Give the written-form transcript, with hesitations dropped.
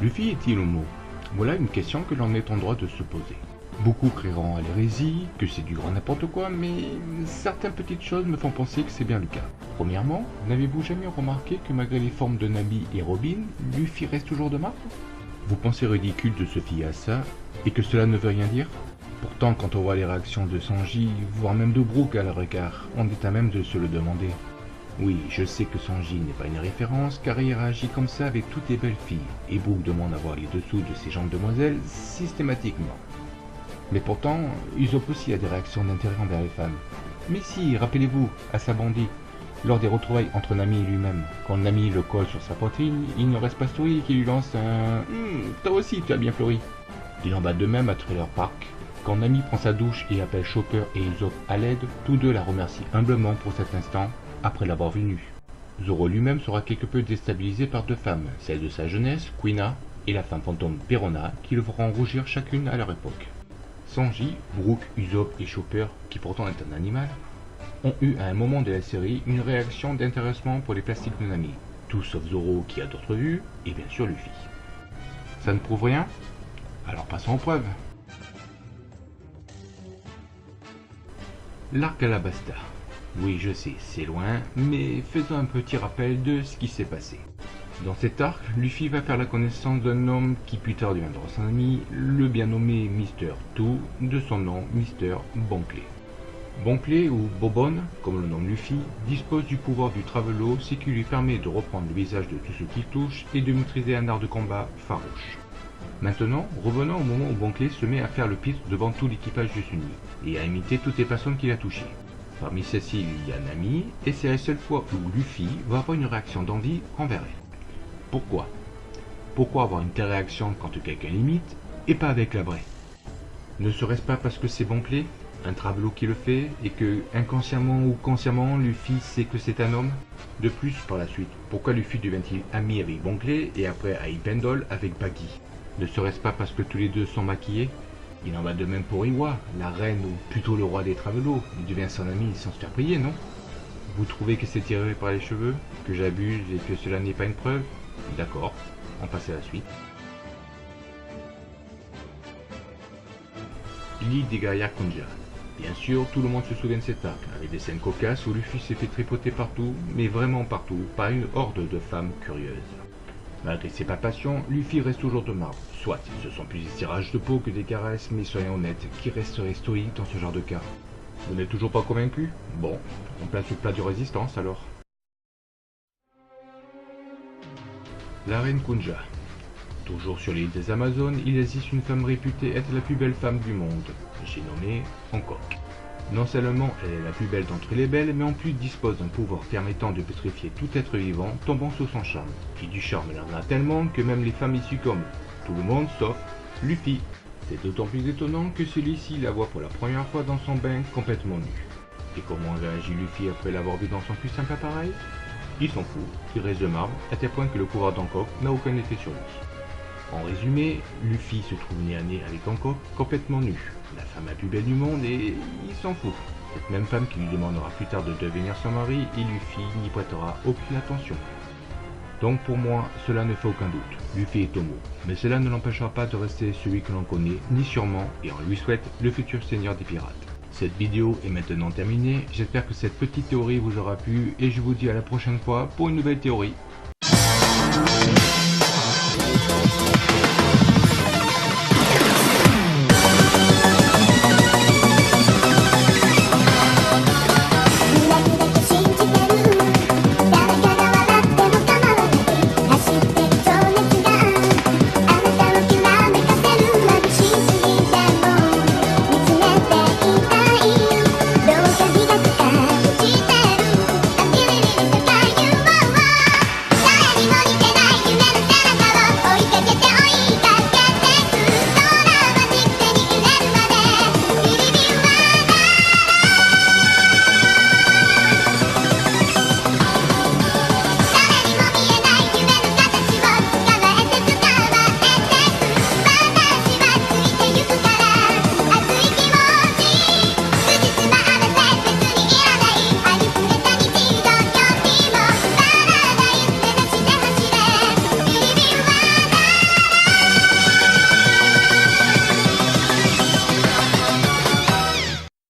Luffy est-il homo? Voilà une question que l'on est en droit de se poser. Beaucoup crieront à l'hérésie, que c'est du grand n'importe quoi, mais certaines petites choses me font penser que c'est bien le cas. Premièrement, n'avez-vous jamais remarqué que malgré les formes de Nami et Robin, Luffy reste toujours de marbre? Vous pensez ridicule de se fier à ça, et que cela ne veut rien dire? Pourtant, quand on voit les réactions de Sanji, voire même de Brook à leur égard, on est à même de se le demander. Oui, je sais que Sanji n'est pas une référence, car il réagit comme ça avec toutes les belles filles, et Brook demande à voir les dessous de ces jambes demoiselles systématiquement. Mais pourtant, Usopp aussi a des réactions d'intérêt envers les femmes. Mais si, rappelez-vous, à sa bandit, lors des retrouvailles entre Nami et lui-même, quand Nami le colle sur sa poitrine, il ne reste pas stoïque et qui lui lance un « toi aussi, tu as bien fleuri ». Il en va de même à Trailer Park. Quand Nami prend sa douche et appelle Chopper et Usopp à l'aide, tous deux la remercient humblement pour cet instant, après l'avoir vue nue. Zoro lui-même sera quelque peu déstabilisé par deux femmes, celle de sa jeunesse, Kuina, et la femme fantôme Perona, qui le feront rougir chacune à leur époque. Sanji, Brook, Usopp et Chopper, qui pourtant est un animal, ont eu à un moment de la série une réaction d'intéressement pour les plastiques de Nami, tout sauf Zoro qui a d'autres vues, et bien sûr Luffy. Ça ne prouve rien? Alors passons aux preuves. L'arc Alabasta. Oui, je sais, c'est loin, mais faisons un petit rappel de ce qui s'est passé. Dans cet arc, Luffy va faire la connaissance d'un homme qui plus tard deviendra son ami, le bien nommé Mr. Two, de son nom Mr. Bonclé. Bonclé, ou Bobon, comme le nomme Luffy, dispose du pouvoir du Travelo, ce qui lui permet de reprendre le visage de tout ce qu'il touche et de maîtriser un art de combat farouche. Maintenant, revenons au moment où Bonclé se met à faire le piste devant tout l'équipage de Sunny, et à imiter toutes les personnes qu'il a touchées. Parmi celles-ci, il y a Nami, et c'est la seule fois où Luffy va avoir une réaction d'envie envers elle. Pourquoi? Pourquoi avoir une telle réaction quand quelqu'un l'imite, et pas avec la vraie? Ne serait-ce pas parce que c'est Bonclé, un Travelo qui le fait, et que, inconsciemment ou consciemment, Luffy sait que c'est un homme? De plus, par la suite, pourquoi Luffy devient-il ami avec Bonclé, et après à Ipendol avec Buggy? Ne serait-ce pas parce que tous les deux sont maquillés? Il en va de même pour Iwa, la reine ou plutôt le roi des Travelots. Il devient son ami sans se faire prier, non? Vous trouvez que c'est tiré par les cheveux? Que j'abuse et que cela n'est pas une preuve? D'accord, on passe à la suite. L'île des Gaia Kunja. Bien sûr, tout le monde se souvient de cet arc, avec des scènes cocasses où Luffy s'est fait tripoter partout, mais vraiment partout, par une horde de femmes curieuses. Malgré ses palpations, Luffy reste toujours de marbre. Soit, ce sont plus des tirages de peau que des caresses, mais soyons honnêtes, qui resterait stoïque dans ce genre de cas? Vous n'êtes toujours pas convaincu? Bon, on place le plat de résistance alors. La reine Kunja. Toujours sur l'île des Amazones, il existe une femme réputée être la plus belle femme du monde. J'ai nommé Hancock. Non seulement elle est la plus belle d'entre les belles, mais en plus dispose d'un pouvoir permettant de pétrifier tout être vivant tombant sous son charme. Qui du charme elle en a tellement que même les femmes y succombent. Tout le monde sauf Luffy. C'est d'autant plus étonnant que celui-ci la voit pour la première fois dans son bain complètement nu. Et comment réagit Luffy après l'avoir vu dans son plus simple appareil? Il s'en fout, il reste de marbre, à tel point que le pouvoir d'Hancock n'a aucun effet sur lui. En résumé, Luffy se trouve nez à nez avec Hancock complètement nu, la femme la plus belle du monde, et il s'en fout. Cette même femme qui lui demandera plus tard de devenir son mari, et Luffy n'y prêtera aucune attention. Donc pour moi, cela ne fait aucun doute, Luffy est homo, mais cela ne l'empêchera pas de rester celui que l'on connaît, ni sûrement, et on lui souhaite, le futur seigneur des pirates. Cette vidéo est maintenant terminée, j'espère que cette petite théorie vous aura plu, et je vous dis à la prochaine fois pour une nouvelle théorie.